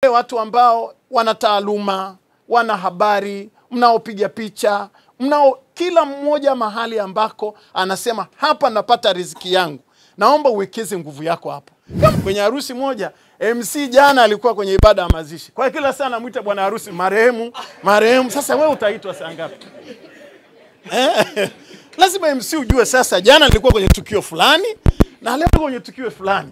watu ambao wana taaluma, wana habari, mnaopiga picha, kila mmoja mahali ambako anasema hapa napata riziki yangu. Naomba uwekeze nguvu yako hapo. Kwenye harusi moja, MC jana alikuwa kwenye ibada ya mazishi. Kwa kila saa anamuita bwana harusi marehemu. Sasa wewe utaitwa saa ngapi? Lazima MC ujue sasa jana nilikuwa kwenye tukio fulani na leo kwenye tukio fulani.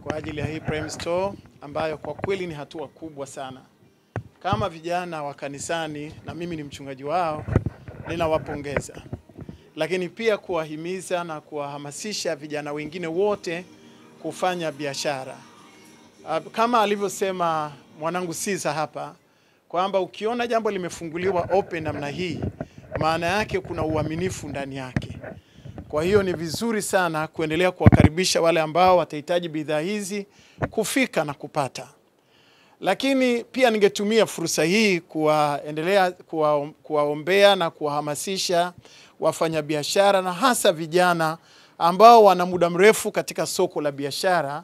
Kwa ajili ya hii Prime Store ambayo kwa kweli ni hatua kubwa sana. Kama vijana wa kanisani na mimi ni mchungaji wao, ninawapongeza. Lakini pia kuwahimiza na kuwahamasisha vijana wengine wote kufanya biashara. Kama alivyosema mwanangu Siza hapa, kwamba ukiona jambo limefunguliwa open namna hii, maana yake kuna uaminifu ndani yake. Kwa hiyo ni vizuri sana kuendelea kuwakaribisha wale ambao watahitaji bidhaa hizi kufika na kupata. Lakini pia ningetumia fursa hii kuendelea kuwaombea na kuwahamasisha wafanyabiashara na hasa vijana ambao wana muda mrefu katika soko la biashara,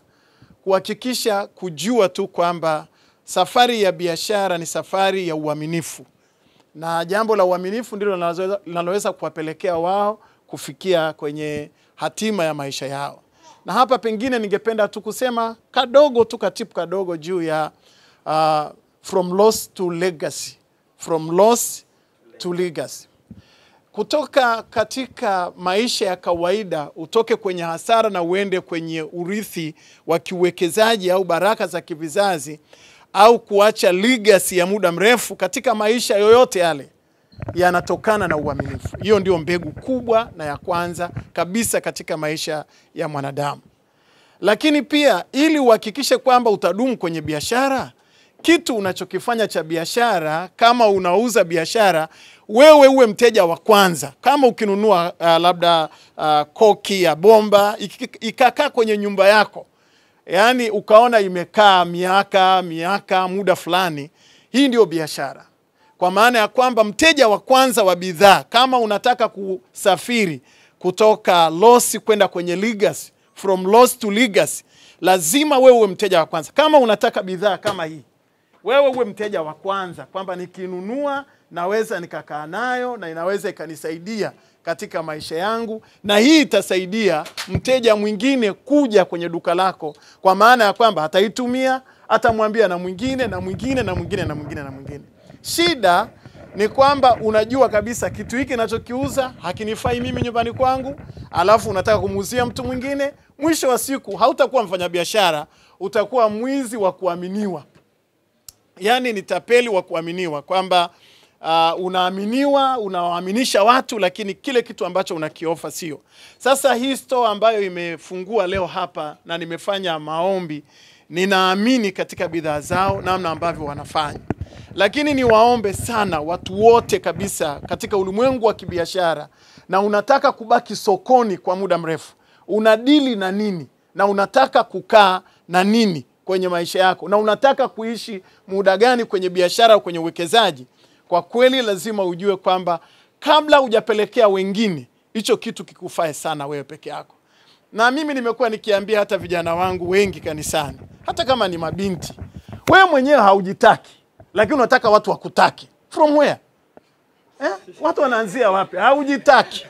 kuhakikisha kujua tu kwamba safari ya biashara ni safari ya uaminifu. Na jambo la uaminifu ndilo linaloweza kuwapelekea wao kufikia kwenye hatima ya maisha yao. Na hapa pengine ningependa tu kusema kadogo tu katipu kadogo juu ya from loss to legacy. From loss to legacy. Kutoka katika maisha ya kawaida, utoke kwenye hasara na uende kwenye urithi wa kiuwekezaji au baraka za kivizazi, au kuacha legacy ya muda mrefu katika maisha yoyote yale, yanatokana na uaminifu. Hiyo ndio mbegu kubwa na ya kwanza kabisa katika maisha ya mwanadamu. Lakini pia ili uhakikishe kwamba utadumu kwenye biashara, kitu unachokifanya cha biashara, kama unauza biashara, wewe uwe mteja wa kwanza. Kama ukinunua labda koki ya bomba, ikakaa kwenye nyumba yako, yani ukaona imekaa miaka muda fulani, hii ndio biashara. Kwa maana ya kwamba mteja wa kwanza wa bidhaa, kama unataka kusafiri kutoka loss kwenda kwenye legacy, from loss to legacy, lazima wewe uwe mteja wa kwanza. Kama unataka bidhaa kama hii, wewe uwe mteja wa kwanza, kwamba nikinunua naweza nikakaa nayo na inaweza ikanisaidia katika maisha yangu, na hii itasaidia mteja mwingine kuja kwenye duka lako, kwa maana ya kwamba ataitumia, atamwambia na mwingine na mwingine na mwingine na mwingine na mwingine. Shida ni kwamba unajua kabisa kitu hiki ninachokiuza hakinifai mimi nyumbani kwangu, alafu unataka kumuuzia mtu mwingine. Mwisho wa siku hautakuwa mfanyabiashara, utakuwa mwizi wa kuaminiwa. Yani ni tapeli wa kuaminiwa, kwamba unaaminiwa, unawaaminisha watu, lakini kile kitu ambacho unakiofa sio. Sasa hii store ambayo imefungua leo hapa na nimefanya maombi, ninaamini katika bidhaa zao namna ambavyo wanafanya. Lakini niwaombe sana watu wote kabisa katika ulimwengu wa kibiashara, na unataka kubaki sokoni kwa muda mrefu, unadili na nini na unataka kukaa na nini kwenye maisha yako, na unataka kuishi muda gani kwenye biashara au kwenye uwekezaji, kwa kweli lazima ujue kwamba kabla hujapelekea wengine, hicho kitu kikufae sana wewe peke yako. Na mimi nimekuwa nikiambia hata vijana wangu wengi kanisani, hata kama ni mabinti, wewe mwenyewe haujitaki, lakini unataka watu wakutaki. From where? Watu wanaanzia wapi? Haujitaki.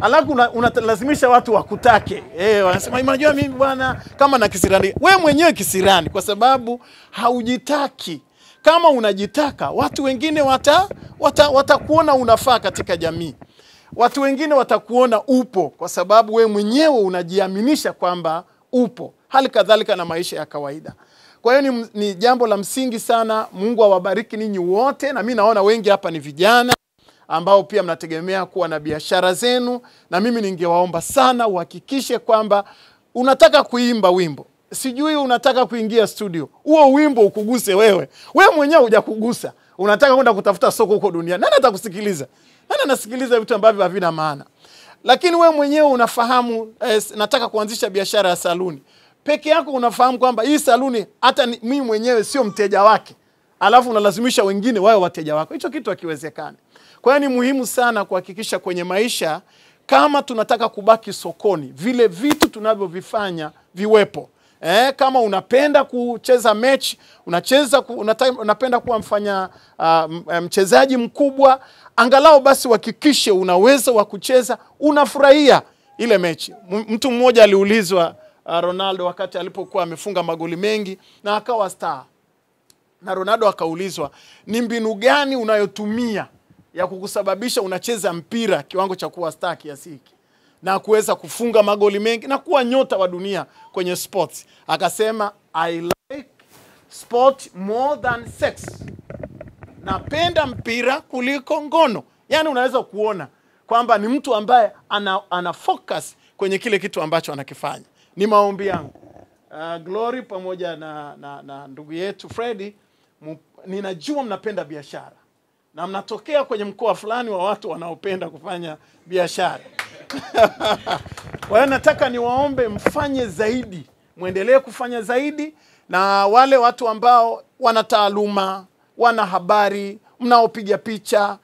Alafu unalazimisha watu wakutake. Wanasema unajua mimi bwana kama na kisirani. Wewe mwenyewe kisirani kwa sababu haujitaki. Kama unajitaka, watu wengine watakuona unafaa katika jamii. Watu wengine watakuona upo kwa sababu wewe mwenyewe unajiaminisha kwamba upo. Hali kadhalika na maisha ya kawaida. Kwa hiyo ni jambo la msingi sana. Mungu awabariki ninyi wote, na mimi naona wengi hapa ni vijana ambao pia mnategemea kuwa na biashara zenu, na mimi ningewaomba sana uhakikishe kwamba unataka kuimba wimbo, sijui unataka kuingia studio, huo wimbo ukuguse wewe. Wewe mwenyewe hujakugusa, unataka kwenda kutafuta soko huko duniani. Nani atakusikiliza? Nani anasikiliza vitu ambavyo havina maana? Lakini wewe mwenyewe unafahamu, nataka kuanzisha biashara ya saluni. Peke yako unafahamu kwamba hii saluni hata mimi mwenyewe sio mteja wake, alafu unalazimisha wengine wawe wateja wako. Hicho kitu hakiwezekani. Kwa hiyo ni muhimu sana kuhakikisha kwenye maisha, kama tunataka kubaki sokoni, vile vitu tunavyovifanya viwepo. Kama unapenda kucheza mechi, unapenda kuwa mchezaji mkubwa, angalau basi hakikishe unaweza wa kucheza, unafurahia ile mechi. Mtu mmoja aliulizwa Ronaldo wakati alipokuwa amefunga magoli mengi na akawa star. Na Ronaldo akaulizwa, ni mbinu gani unayotumia ya kukusababisha unacheza mpira kiwango cha kuwa star kiasi hiki na kuweza kufunga magoli mengi na kuwa nyota wa dunia kwenye sports? Akasema, I like sport more than sex. Napenda mpira kuliko ngono. Yani unaweza kuona kwamba ni mtu ambaye ana focus kwenye kile kitu ambacho anakifanya. Ni maombi yangu, Glory pamoja na ndugu yetu Freddy, ninajua mnapenda biashara na mnatokea kwenye mkoa fulani wa watu wanaopenda kufanya biashara. Kwa hiyo nataka niwaombe mfanye zaidi, muendelee kufanya zaidi, na wale watu ambao wana taaluma, wana habari, mnaopiga picha,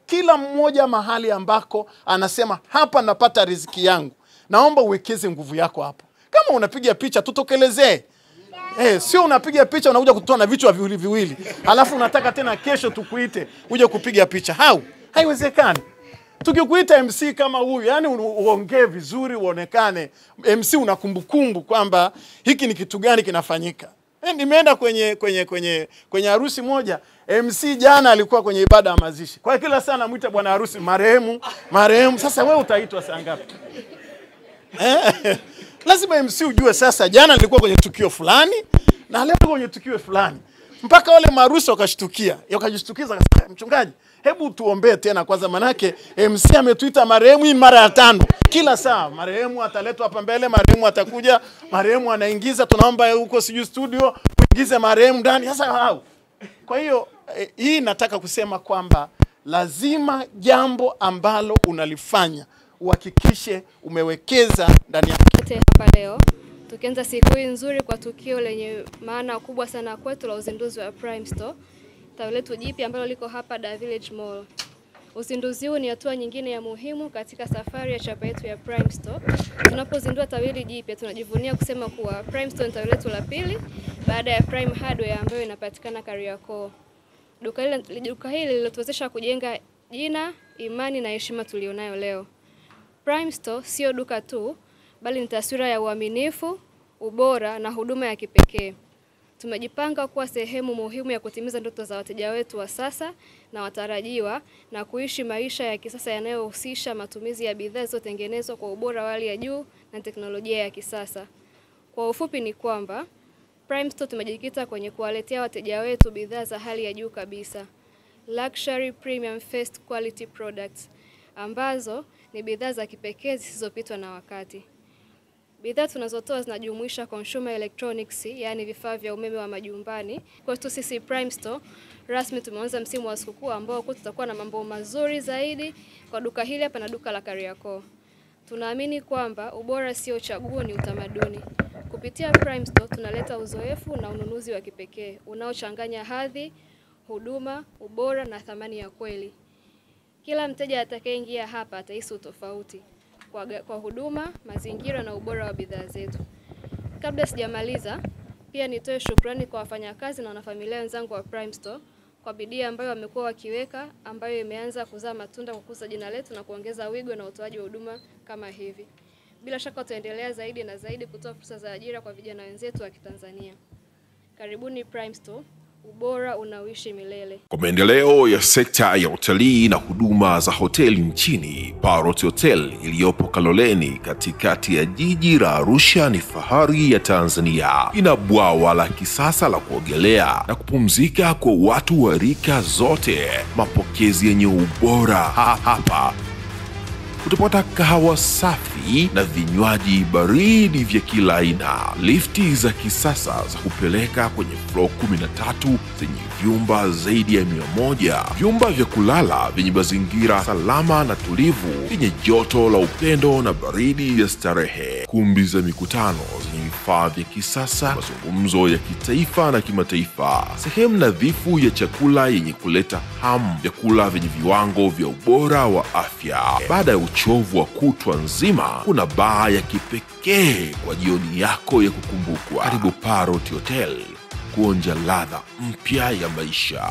kila mmoja mahali ambako anasema hapa napata riziki yangu, naomba uwekeze nguvu yako hapo. Kama unapiga picha, tutokelezee. Sio unapiga picha unakuja kutoa na vichwa viwili. Halafu unataka tena kesho tukuite uje kupiga picha. Haiwezekani. Tukikuita MC kama huyu, yani uongee vizuri, uonekane MC una kumbukumbu kwamba hiki ni kitu gani kinafanyika. Nimeenda kwenye harusi moja, MC jana alikuwa kwenye ibada ya mazishi. Kwa kila saa namuita bwana harusi marehemu. Sasa wewe utaitwa saa ngapi? Lazima MC ujue sasa jana nilikuwa kwenye tukio fulani na leo kwenye tukio fulani. Mpaka wale maharusi wakashtukia. Wakajishtukiza akasema, mchungaji, hebu tuombee tena kwanza, manake MC ametuita marehemu hii mara ya 5. Kila saa marehemu ataletwa hapa mbele, marehemu atakuja, marehemu anaingiza, tunaomba huko siju studio uingize marehemu ndani. Sasa kwa hiyo hii nataka kusema kwamba lazima jambo ambalo unalifanya uhakikishe umewekeza ndani ya hapa leo. Tukianza siku hii nzuri kwa tukio lenye maana kubwa sana kwetu la uzinduzi wa Prime Store, tawi letu jipya ambalo liko hapa Dar Village Mall. Uzinduzi huu ni hatua nyingine ya muhimu katika safari ya chapa yetu ya Prime Store. Tunapozindua tawi hili jipya, tunajivunia kusema kuwa Prime Store ni tawi letu la pili baada ya Prime Hardware ambayo inapatikana Kariakoo. Duka hili lilotuwezesha kujenga jina, imani na heshima tulionayo leo. Prime Store sio duka tu, bali ni taswira ya uaminifu, ubora na huduma ya kipekee. Tumejipanga kuwa sehemu muhimu ya kutimiza ndoto za wateja wetu wa sasa na watarajiwa na kuishi maisha ya kisasa yanayohusisha matumizi ya bidhaa zilizotengenezwa kwa ubora wa hali ya juu na teknolojia ya kisasa. Kwa ufupi ni kwamba Prime Store tumejikita kwenye kuwaletea wateja wetu bidhaa za hali ya juu kabisa. Luxury premium first quality products ambazo ni bidhaa za kipekee zisizopitwa na wakati. Bidhaa tunazotoa zinajumuisha consumer electronics, yani vifaa vya umeme wa majumbani. Kwetu sisi Prime Store rasmi tumeanza msimu wa sikukuu ambao tutakuwa na mambo mazuri zaidi kwa duka hili hapa na duka la Kariakoo. Tunaamini kwamba ubora sio chaguo, ni utamaduni. Kupitia Prime Store tunaleta uzoefu na ununuzi wa kipekee unaochanganya hadhi, huduma, ubora na thamani ya kweli. Kila mteja atakayeingia hapa atahisi utofauti kwa huduma, mazingira na ubora wa bidhaa zetu. Kabla sijamaliza, pia nitoe shukrani kwa wafanyakazi na wanafamilia wenzangu wa Prime Store kwa bidii ambayo wamekuwa wakiweka, ambayo imeanza kuzaa matunda kwa kukuza jina letu na kuongeza wigo na utoaji wa huduma kama hivi. Bila shaka tutaendelea zaidi na zaidi kutoa fursa za ajira kwa vijana wenzetu wa Kitanzania. Karibuni Prime Store. Ubora unaoishi milele. Kwa maendeleo ya sekta ya utalii na huduma za hoteli nchini, Parrot Hotel iliyopo Kaloleni katikati ya jiji la Arusha ni fahari ya Tanzania. Ina bwawa la kisasa la kuogelea na kupumzika kwa watu wa rika zote. Mapokezi yenye ubora hapa. Utapata kahawa safi na vinywaji baridi vya kila aina. Lifti za kisasa za kupeleka kwenye floor 13 zenye vyumba zaidi ya 100. Vyumba vya kulala vyenye mazingira salama na tulivu, vyenye joto la upendo na baridi ya starehe. Kumbi za mikutano zenye vifaa vya kisasa, mazungumzo ya kitaifa na kimataifa. Sehemu nadhifu ya chakula yenye kuleta hamu, vyakula vyenye viwango vya ubora wa afya. Baada ya uchovu wa kutwa nzima, kuna baa ya kipekee kwa jioni yako ya kukumbukwa. Karibu Parrot Hotel kuonja ladha mpya ya maisha.